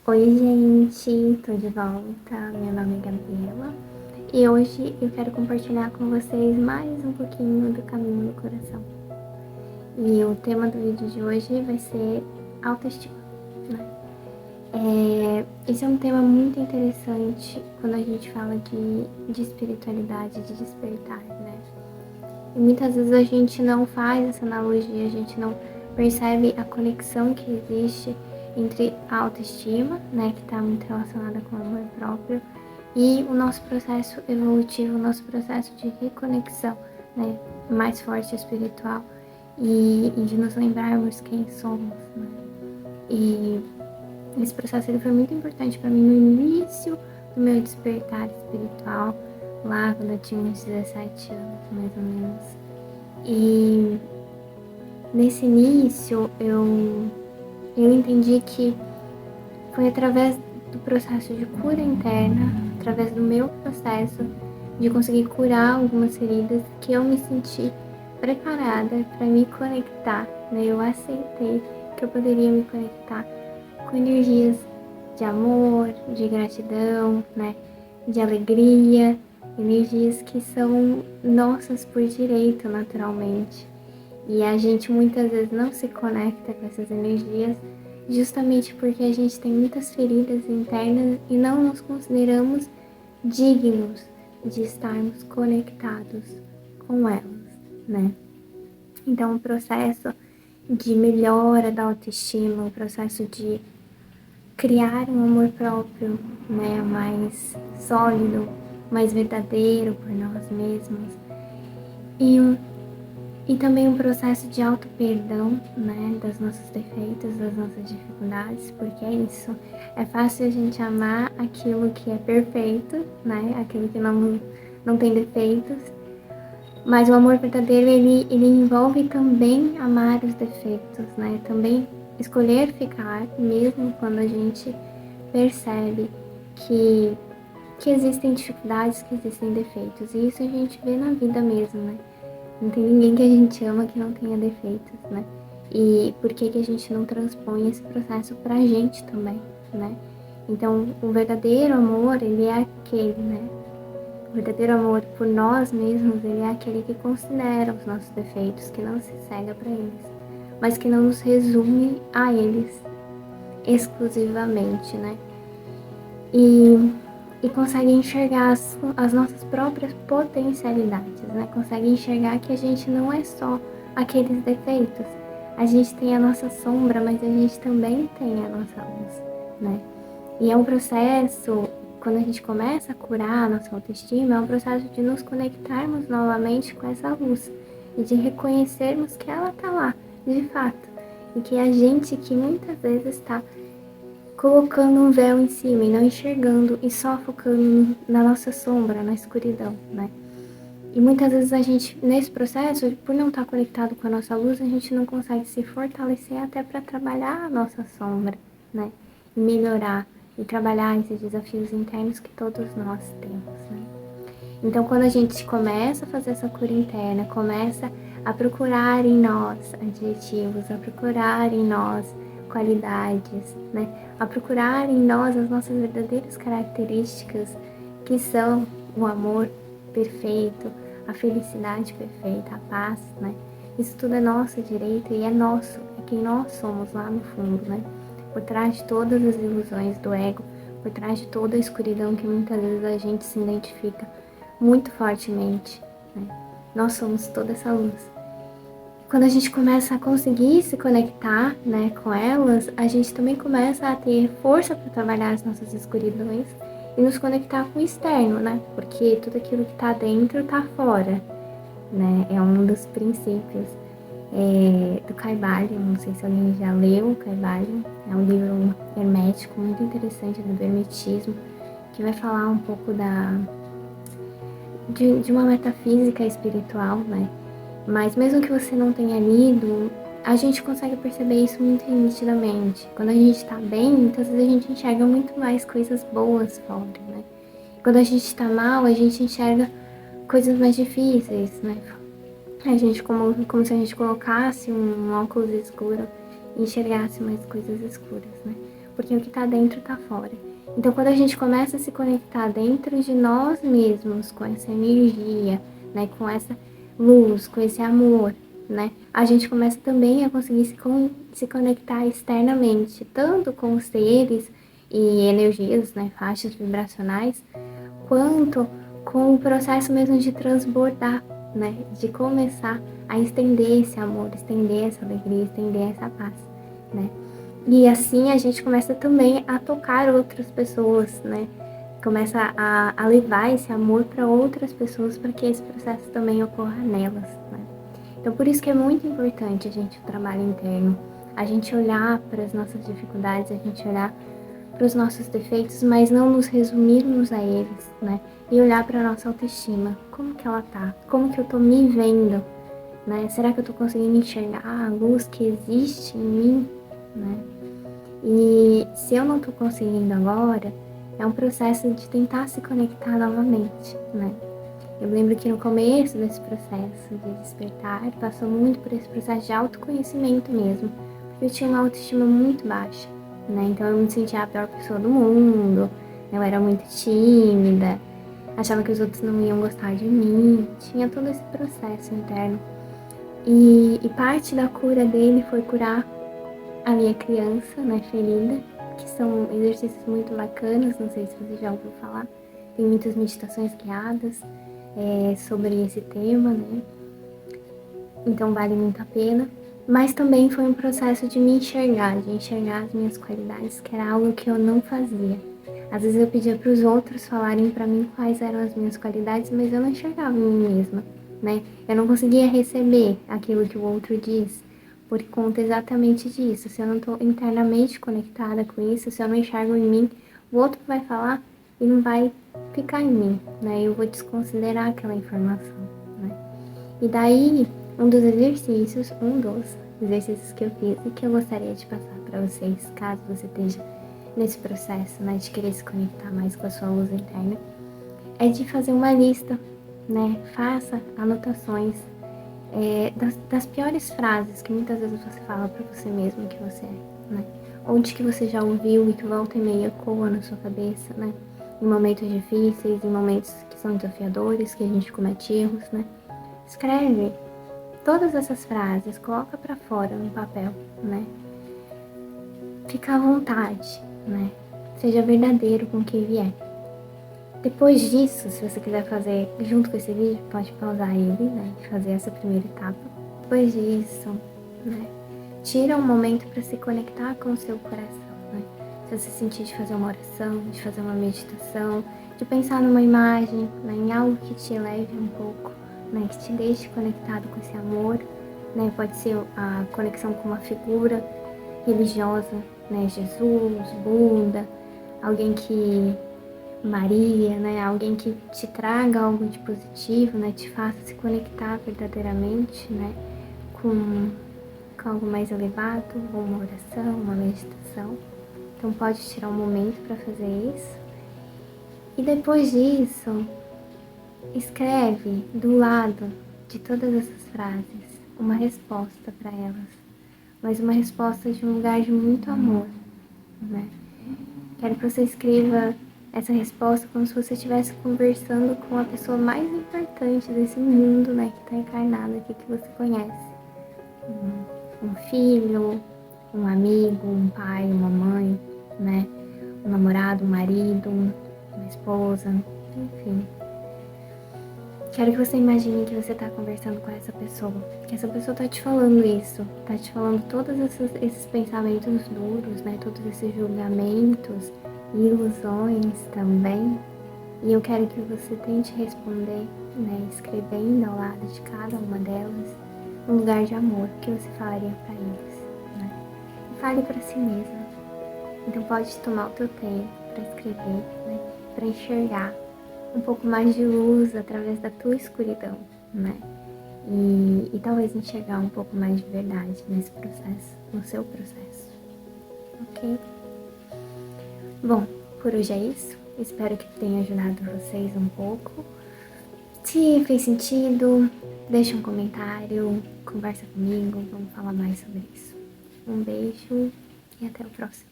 Oi, gente, tô de volta. Meu nome é Gabriela e hoje eu quero compartilhar com vocês mais um pouquinho do caminho do coração. E o tema do vídeo de hoje vai ser autoestima, né? Esse é um tema muito interessante quando a gente fala de espiritualidade, de despertar, né? E muitas vezes a gente não faz essa analogia, a gente não percebe a conexão que existe entre a autoestima, né, que está muito relacionada com o amor próprio, e o nosso processo evolutivo, o nosso processo de reconexão, né, mais forte espiritual e de nos lembrarmos quem somos, né? E esse processo ele foi muito importante para mim no início do meu despertar espiritual, lá quando eu tinha uns 17 anos, mais ou menos. E nesse início eu entendi que foi através do processo de cura interna, através do meu processo de conseguir curar algumas feridas, que eu me senti preparada para me conectar, né? Eu aceitei que eu poderia me conectar com energias de amor, de gratidão, né? De alegria, energias que são nossas por direito, naturalmente. E a gente muitas vezes não se conecta com essas energias justamente porque a gente tem muitas feridas internas e não nos consideramos dignos de estarmos conectados com elas, né? Então, o processo de melhora da autoestima, o processo de criar um amor próprio, né, mais sólido, mais verdadeiro por nós mesmos. E, e também um processo de auto-perdão, né, dos nossos defeitos, das nossas dificuldades, porque é isso. É fácil a gente amar aquilo que é perfeito, né, aquilo que não tem defeitos, mas o amor verdadeiro, ele envolve também amar os defeitos, né, também escolher ficar, mesmo quando a gente percebe que, que existem dificuldades, que existem defeitos. E isso a gente vê na vida mesmo, né? Não tem ninguém que a gente ama que não tenha defeitos, né? E por que a gente não transpõe esse processo pra gente também, né? Então, o verdadeiro amor, ele é aquele, né? O verdadeiro amor por nós mesmos, ele é aquele que considera os nossos defeitos, que não se cega para eles, mas que não nos resume a eles exclusivamente, né? E consegue enxergar as nossas próprias potencialidades, né? Consegue enxergar que a gente não é só aqueles defeitos. A gente tem a nossa sombra, mas a gente também tem a nossa luz, né? E é um processo, quando a gente começa a curar a nossa autoestima, é um processo de nos conectarmos novamente com essa luz e de reconhecermos que ela tá lá, de fato. E que a gente que muitas vezes está colocando um véu em cima e não enxergando e só focando na nossa sombra, na escuridão, né? E muitas vezes a gente, nesse processo, por não estar conectado com a nossa luz, a gente não consegue se fortalecer até para trabalhar a nossa sombra, né? E melhorar e trabalhar esses desafios internos que todos nós temos, né? Então, quando a gente começa a fazer essa cura interna, começa a procurar em nós adjetivos, a procurar em nós qualidades, né? A procurar em nós as nossas verdadeiras características, que são o amor perfeito, a felicidade perfeita, a paz, né? Isso tudo é nosso direito e é nosso, é quem nós somos lá no fundo, né? Por trás de todas as ilusões do ego, por trás de toda a escuridão que muitas vezes a gente se identifica muito fortemente, né? Nós somos toda essa luz. Quando a gente começa a conseguir se conectar, né, com elas, a gente também começa a ter força para trabalhar as nossas escuridões e nos conectar com o externo, né? Porque tudo aquilo que está dentro está fora, né? É um dos princípios do Kybalion. Não sei se alguém já leu o Kybalion. É um livro hermético muito interessante do hermetismo, que vai falar um pouco de uma metafísica espiritual, né? Mas mesmo que você não tenha lido, a gente consegue perceber isso muito nitidamente. Quando a gente tá bem, muitas vezes a gente enxerga muito mais coisas boas fora, né? Quando a gente tá mal, a gente enxerga coisas mais difíceis, né? A gente, como se a gente colocasse um óculos escuro e enxergasse mais coisas escuras, né? porque o que tá dentro tá fora. Então, quando a gente começa a se conectar dentro de nós mesmos, com essa energia, né, com essa luz, com esse amor, né, a gente começa também a conseguir se conectar externamente, tanto com os seres e energias, né, faixas vibracionais, quanto com o processo mesmo de transbordar, né, de começar a estender esse amor, estender essa alegria, estender essa paz, né. E assim a gente começa também a tocar outras pessoas, né? Começa a levar esse amor para outras pessoas para que esse processo também ocorra nelas, né? Então por isso que é muito importante a gente o trabalho interno, a gente olhar para as nossas dificuldades, a gente olhar para os nossos defeitos, mas não nos resumirmos a eles, né? E olhar para a nossa autoestima, como que ela tá? Como que eu tô me vendo, né? Será que eu tô conseguindo enxergar a luz que existe em mim, né? E se eu não tô conseguindo agora, é um processo de tentar se conectar novamente, né? Eu lembro que no começo desse processo de despertar, passou muito por esse processo de autoconhecimento mesmo, porque eu tinha uma autoestima muito baixa, né? Então eu me sentia a pior pessoa do mundo, eu era muito tímida, achava que os outros não iam gostar de mim, tinha todo esse processo interno. E parte da cura dele foi curar a minha criança, né, ferida, que são exercícios muito bacanas, não sei se você já ouviu falar, tem muitas meditações guiadas sobre esse tema, né, então vale muito a pena, mas também foi um processo de me enxergar, de enxergar as minhas qualidades, que era algo que eu não fazia. Às vezes eu pedia para os outros falarem para mim quais eram as minhas qualidades, mas eu não enxergava em mim mesma, né, eu não conseguia receber aquilo que o outro diz, por conta exatamente disso. Se eu não estou internamente conectada com isso, se eu não enxergo em mim, o outro vai falar e não vai ficar em mim, né? Eu vou desconsiderar aquela informação, né? E daí, um dos exercícios que eu fiz e que eu gostaria de passar para vocês, caso você esteja nesse processo, né, de querer se conectar mais com a sua luz interna, é de fazer uma lista, né? Faça anotações das piores frases que muitas vezes você fala pra você mesmo que você é, né? Ou de que você já ouviu e que volta e meia ecoa na sua cabeça, né? Em momentos difíceis, em momentos que são desafiadores, que a gente comete erros, né? Escreve todas essas frases, coloca pra fora no papel, né? Fica à vontade, né? Seja verdadeiro com quem vier. Depois disso, se você quiser fazer junto com esse vídeo, pode pausar ele, né, e fazer essa primeira etapa. Depois disso, né, tira um momento para se conectar com o seu coração, né. Se você sentir de fazer uma oração, de fazer uma meditação, de pensar numa imagem, né, em algo que te eleve um pouco, né, que te deixe conectado com esse amor, né, pode ser a conexão com uma figura religiosa, né, Jesus, Buda, alguém que Maria, né? Alguém que te traga algo de positivo, né? Te faça se conectar verdadeiramente, né? Com algo mais elevado, ou uma oração, uma meditação. Então pode tirar um momento para fazer isso. E depois disso, escreve do lado de todas essas frases uma resposta para elas. Mas uma resposta de um lugar de muito amor, né? Quero que você escreva essa resposta como se você estivesse conversando com a pessoa mais importante desse mundo, né, que está encarnada aqui, que você conhece. Um filho, um amigo, um pai, uma mãe, né, um namorado, um marido, uma esposa, enfim. Quero que você imagine que você está conversando com essa pessoa, que essa pessoa está te falando isso, está te falando todos esses pensamentos duros, né, todos esses julgamentos, ilusões também. E eu quero que você tente responder, né, escrevendo ao lado de cada uma delas um lugar de amor que você falaria para eles, né? E fale para si mesma. Então pode tomar o teu tempo para escrever, né, para enxergar um pouco mais de luz através da tua escuridão, né? E talvez enxergar um pouco mais de verdade nesse processo, no seu processo, ok? Bom, por hoje é isso. Espero que tenha ajudado vocês um pouco. Se fez sentido, deixa um comentário, conversa comigo, vamos falar mais sobre isso. Um beijo e até o próximo.